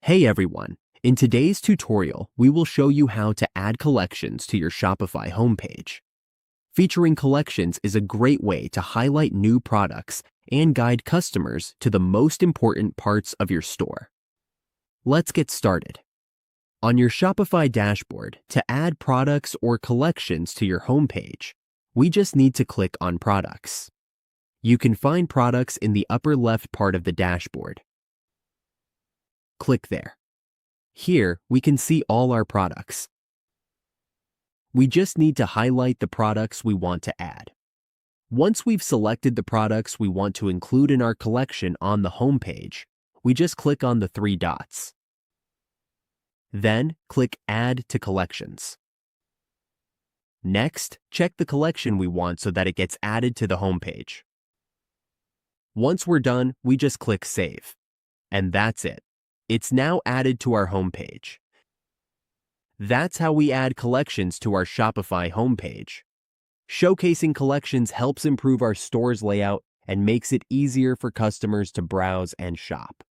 Hey everyone! In today's tutorial, we will show you how to add collections to your Shopify homepage. Featuring collections is a great way to highlight new products and guide customers to the most important parts of your store. Let's get started. On your Shopify dashboard, to add products or collections to your homepage, we just need to click on Products. You can find products in the upper left part of the dashboard. Click there. Here, we can see all our products. We just need to highlight the products we want to add. Once we've selected the products we want to include in our collection on the home page, we just click on the three dots. Then, click Add to Collections. Next, check the collection we want so that it gets added to the home page. Once we're done, we just click Save. And that's it. It's now added to our homepage. That's how we add collections to our Shopify homepage. Showcasing collections helps improve our store's layout and makes it easier for customers to browse and shop.